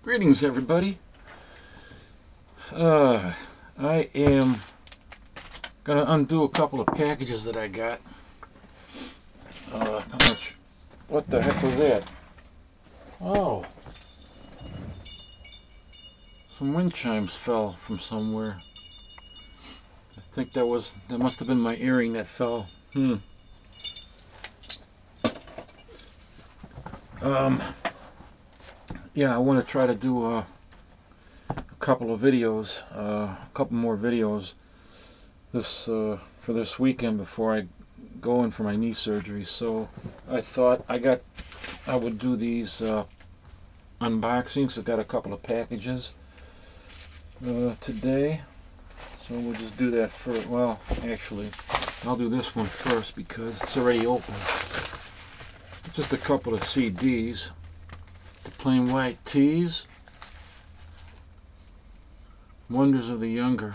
Greetings, everybody. I am gonna undo a couple of packages that I got. How much? What the heck was that? Oh, some wind chimes fell from somewhere. I think that must have been my earring that fell. Yeah, I want to try to do a couple of videos, a couple more videos for this weekend before I go in for my knee surgery. So I thought I would do these unboxings. I've got a couple of packages today, so we'll just do that first. Well, actually, I'll do this one first because it's already open. Just a couple of CDs. The Plain White Tees, Wonders of the Younger,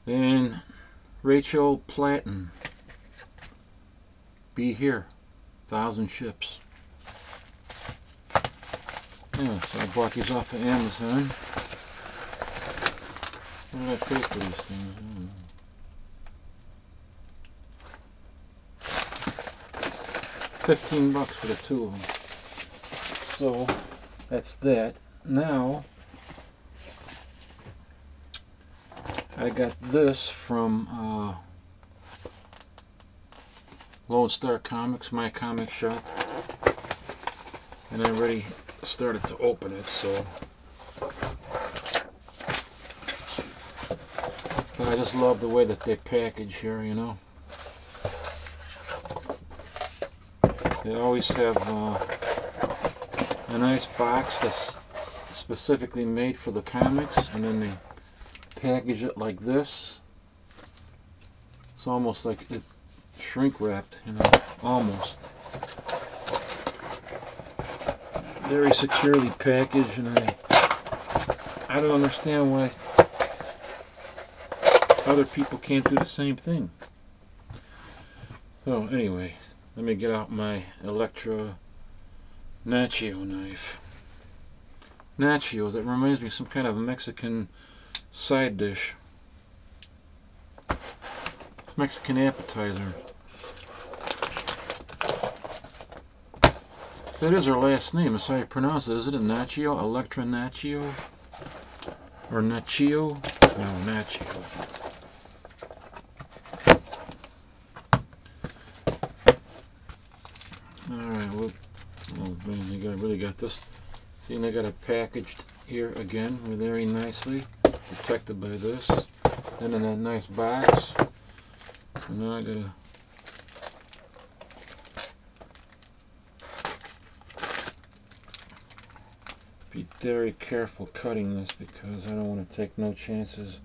and Rachel Platten, Be Here, 1,000 Ships. Yeah, so I bought these off of Amazon. What did I pay for these things? I don't know. $15 for the two of them. So that's that. Now I got this from Lone Star Comics, my comic shop, and I already started to open it. So but I just love the way that they package here, you know. They always have a nice box that's specifically made for the comics, and then they package it like this. It's almost like it shrink wrapped, you know, almost. Very securely packaged, and I don't understand why other people can't do the same thing. So anyway, let me get out my Electra Nacho knife. Nachos, that reminds me of some kind of Mexican side dish. Mexican appetizer. That is her last name, that's how you pronounce it. Is it a Nacho? Electra Nacho? Or Nacho? No, Nacho. Alright, well, oh man, they really got this. See, and they got it packaged here again, very nicely, protected by this. Then in that nice box. So now I gotta be very careful cutting this because I don't want to take no chances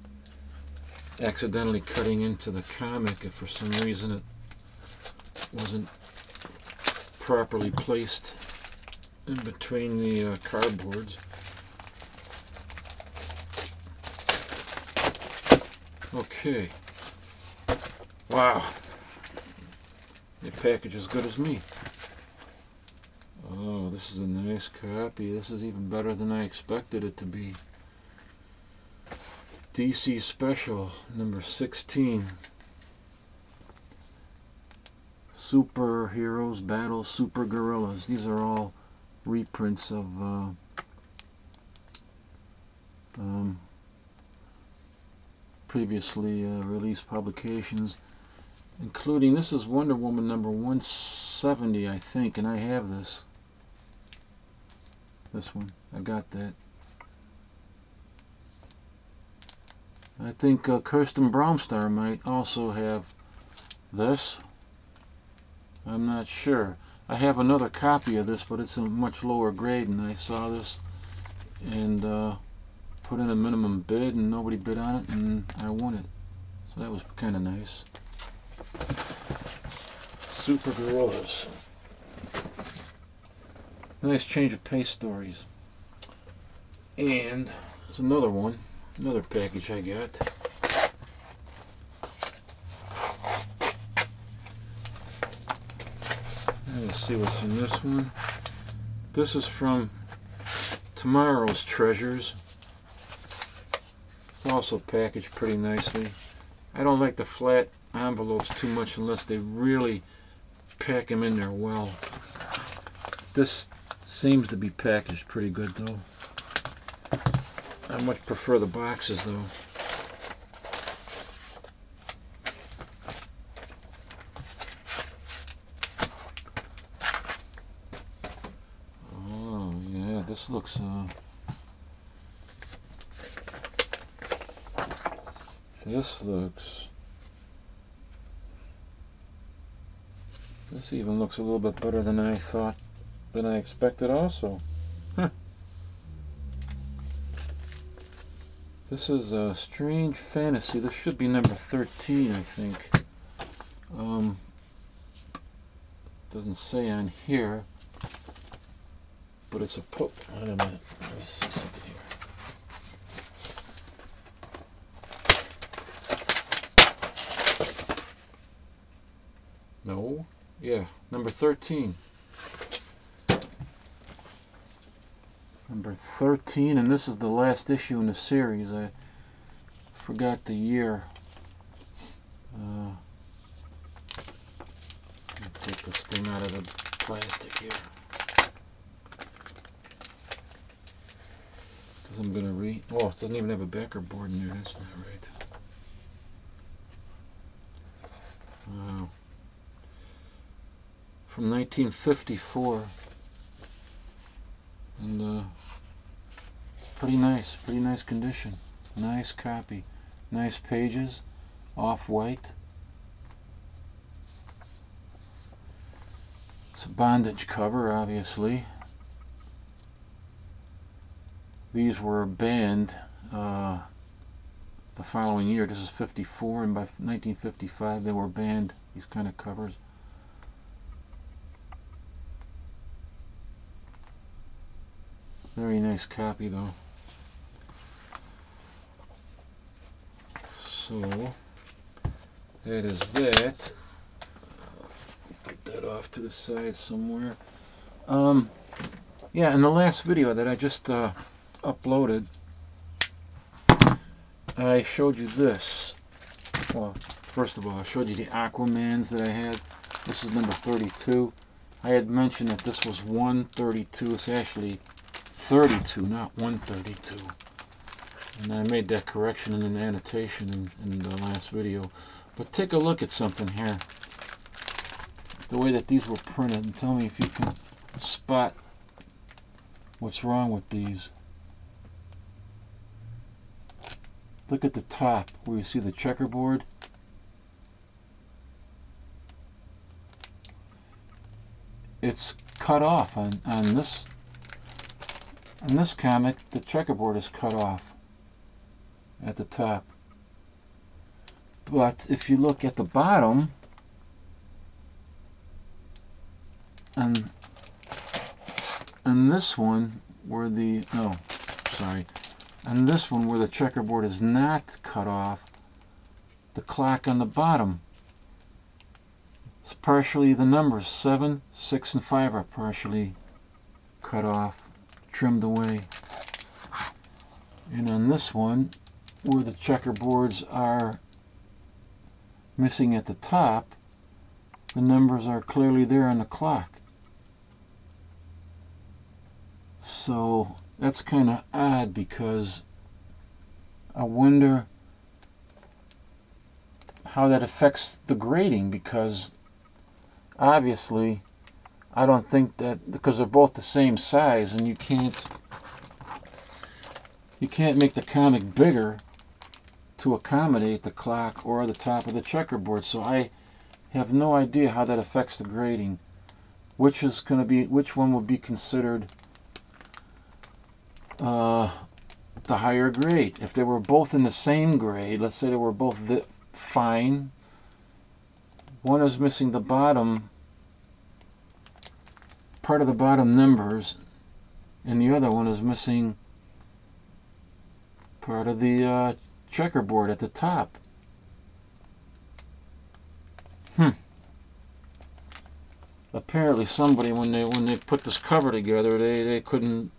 accidentally cutting into the comic if for some reason it wasn't properly placed in between the cardboards. Okay. Wow. The package is as good as me. Oh, this is a nice copy. This is even better than I expected it to be. DC Special number 16. Superheroes Battle Super Gorillas. These are all reprints of previously released publications, including, this is Wonder Woman number 170, I think, and I have this one. I got that. I think Kirsten Bromstar might also have this. I'm not sure. I have another copy of this, but it's a much lower grade, and I saw this and put in a minimum bid, and nobody bid on it, and I won it. So that was kind of nice. Super Gorillas. Nice change of pace stories. And there's another one, another package I got. Let's see what's in this one. This is from Tomorrow's Treasures. It's also packaged pretty nicely. I don't like the flat envelopes too much unless they really pack them in there well. This seems to be packaged pretty good though. I much prefer the boxes though. Oh yeah, this looks this even looks a little bit better than I thought, than I expected also. Huh. This is a Strange Fantasy. This should be number 13, I think. Doesn't say on here, but it's a wait a minute. Let me see something here. No. Yeah, number 13. Number 13, and this is the last issue in the series. I forgot the year. Let me take this thing out of the plastic here. Because I'm going to read. Oh, it doesn't even have a backer board in there. That's not right. Wow. From 1954, and pretty nice condition. Nice copy, nice pages, off-white. It's a bondage cover, obviously. These were banned the following year. This is 54, and by 1955 they were banned, these kind of covers. Very nice copy though. So that is that. Put that off to the side somewhere. Yeah, in the last video that I just uploaded, I showed you this. Well, first of all, I showed you the Aquamans that I had. This is number 32. I had mentioned that this was 132. It's actually 32, not 132. And I made that correction in an annotation in the last video. But take a look at something here. The way that these were printed, and tell me if you can spot what's wrong with these. Look at the top where you see the checkerboard. It's cut off on this. In this comic, the checkerboard is cut off at the top. But if you look at the bottom, and this one where the and this one where the checkerboard is not cut off, the clock on the bottom, it's partially, the numbers 7, 6, and 5 are partially cut off, trimmed away. And on this one, where the checkerboards are missing at the top, the numbers are clearly there on the clock. So that's kind of odd, because I wonder how that affects the grading, because obviously I don't think that, because they're both the same size, and you can't make the comic bigger to accommodate the clock or the top of the checkerboard. So I have no idea how that affects the grading. Which one would be considered the higher grade? If they were both in the same grade, let's say they were both fine, one is missing the bottom part of the bottom numbers, and the other one is missing part of the checkerboard at the top. apparently somebody, when they put this cover together, they couldn't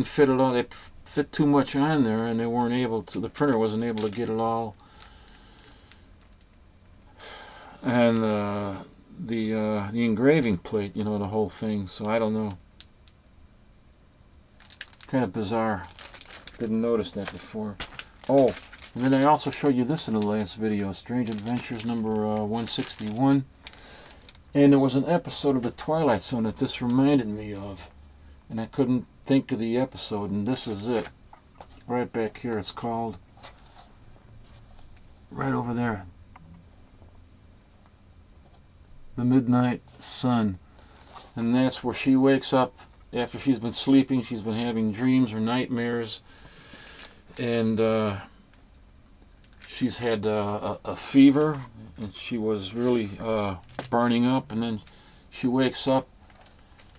fit it all. They fit too much on there, and they weren't able to. The printer wasn't able to get it all. And the engraving plate, you know, the whole thing. So I don't know. Kind of bizarre. Didn't notice that before. Oh, and then I also showed you this in the last video, Strange Adventures number 161. And there was an episode of The Twilight Zone that this reminded me of. And I couldn't think of the episode, and this is it. Right back here, it's called, right over there, The Midnight Sun. And that's where she wakes up after she's been sleeping. She's been having dreams or nightmares, and she's had a fever, and she was really burning up, and then she wakes up,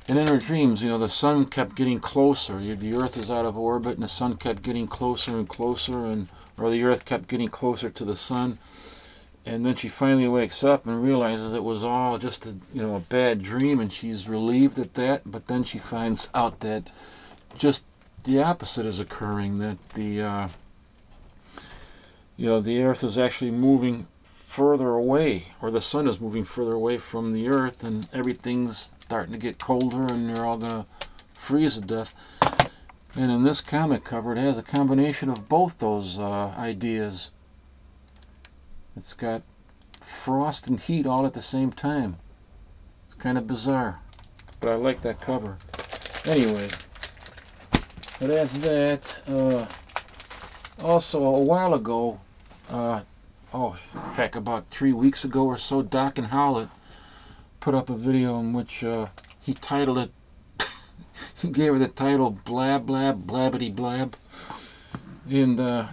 and in her dreams, you know, the sun kept getting closer. The earth is out of orbit, and the sun kept getting closer and closer, or the earth kept getting closer to the sun. And then she finally wakes up and realizes it was all just a bad dream, and she's relieved at that. But then she finds out that just the opposite is occurring, that the earth is actually moving further away, or the sun is moving further away from the earth, and everything's starting to get colder, and they're all gonna freeze to death. And in this comic cover, it has a combination of both those ideas. It's got frost and heat all at the same time. It's kind of bizarre, but I like that cover. Anyway, but that's that. Also, a while ago, oh heck, about 3 weeks ago or so, Doc and Howlett put up a video in which he titled it, he gave her the title Blab, Blab, Blabbity Blab. And I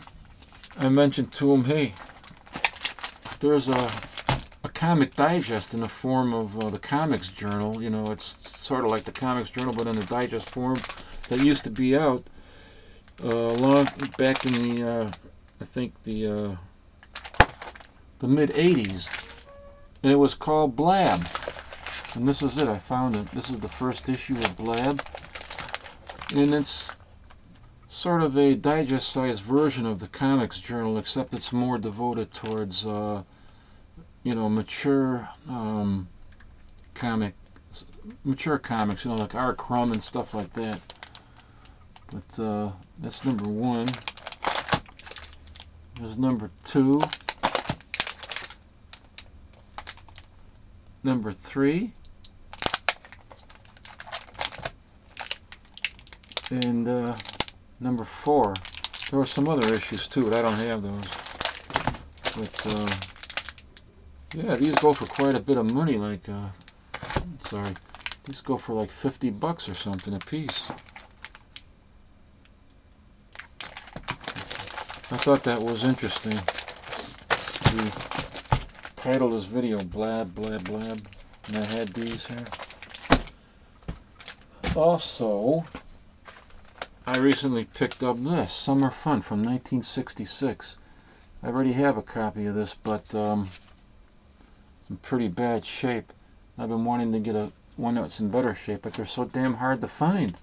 mentioned to him, hey, there's a comic digest in the form of the Comics Journal. You know, it's sort of like the Comics Journal, but in a digest form that used to be out long back in the, I think the mid-'80s, and it was called Blab. And this is it. I found it. This is the first issue of Blab, and it's sort of a digest-sized version of the Comics Journal, except it's more devoted towards mature comics, like R. Crumb and stuff like that. But that's number 1. There's number 2, number 3, and number 4. There were some other issues too, but I don't have those. But yeah, these go for quite a bit of money. Like, sorry, these go for like $50 or something a piece. I thought that was interesting. We titled this video Blab, Blab, Blab, and I had these here. Also, I recently picked up this, Summer Fun from 1966. I already have a copy of this, but it's in pretty bad shape. I've been wanting to get one that's in better shape, but they're so damn hard to find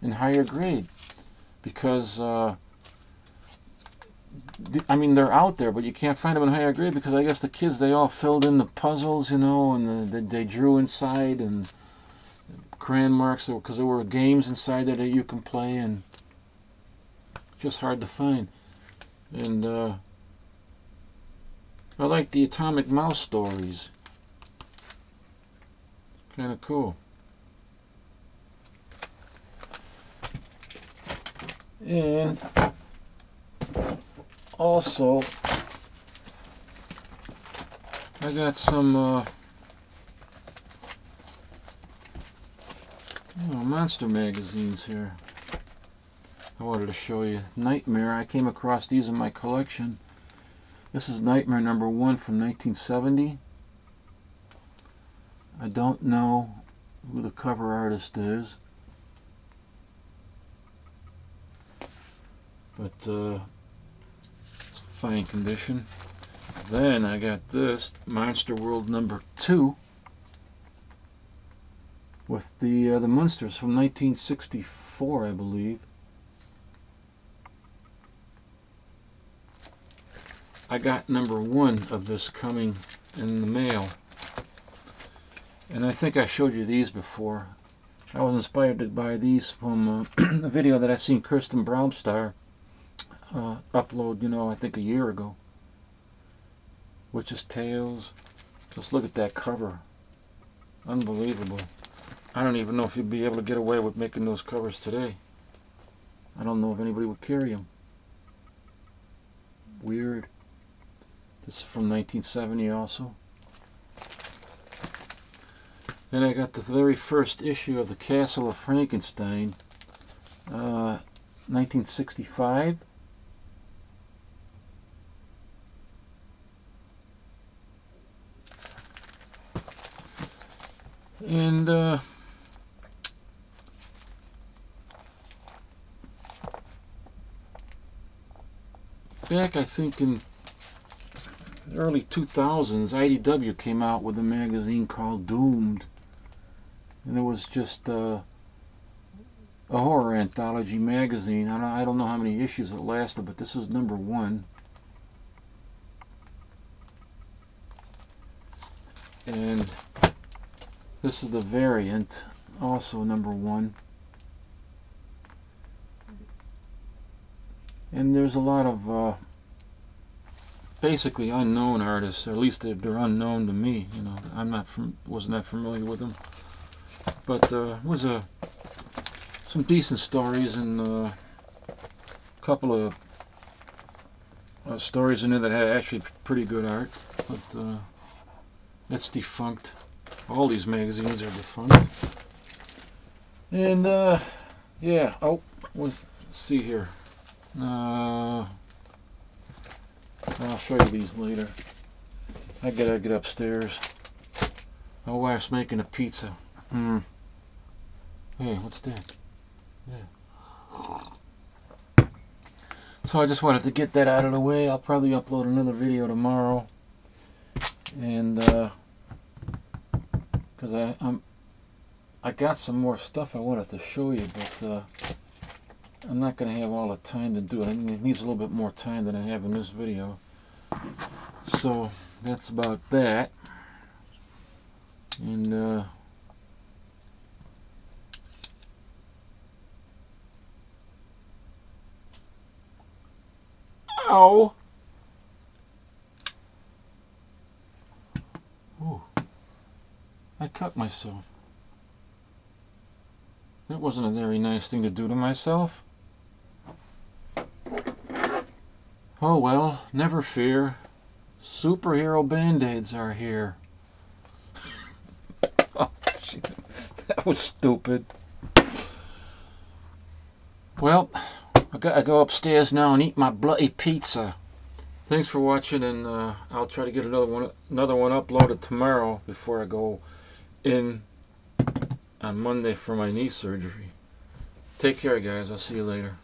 in higher grade. Because, I mean, they're out there, but you can't find them in higher grade because I guess the kids, they all filled in the puzzles, and they drew inside, and crayon marks, because there were games inside there that you can play, and just hard to find. And I like the Atomic Mouse stories. Kind of cool. And also, I got some monster magazines here. I wanted to show you. Nightmare. I came across these in my collection. This is Nightmare number 1 from 1970. I don't know who the cover artist is, but it's fine condition. Then I got this, Monster World number 2 with the Munsters from 1964, I believe. I got number 1 of this coming in the mail, and I think I showed you these before. I was inspired by these from a video that I seen Kirsten Bromstar upload, you know, I think a year ago. Witch's Tales. Just look at that cover. Unbelievable. I don't even know if you'd be able to get away with making those covers today. I don't know if anybody would carry them. Weird. This is from 1970 also. Then I got the very first issue of the Castle of Frankenstein, 1965. And back, I think in the early 2000s, IDW came out with a magazine called Doomed. And it was just a horror anthology magazine. I don't know how many issues it lasted, but this is number 1. And this is the variant, also number 1. And there's a lot of basically unknown artists, or at least they're unknown to me. You know, wasn't that familiar with them. But was some decent stories, and a couple of stories in there that had actually pretty good art. But it's defunct. All these magazines are defunct. And yeah. Oh, let's see here. I'll show you these later. I gotta get upstairs. My wife's making a pizza. Hey, what's that? Yeah. So I just wanted to get that out of the way. I'll probably upload another video tomorrow, and because I got some more stuff I wanted to show you, but I'm not going to have all the time to do it. It needs a little bit more time than I have in this video. So that's about that. And ow! Ooh. I cut myself. That wasn't a very nice thing to do to myself. Oh well, never fear. Superhero Band-Aids are here. Oh, shit. That was stupid. Well, I gotta go upstairs now and eat my bloody pizza. Thanks for watching, and I'll try to get another one uploaded tomorrow before I go in on Monday for my knee surgery. Take care, guys. I'll see you later.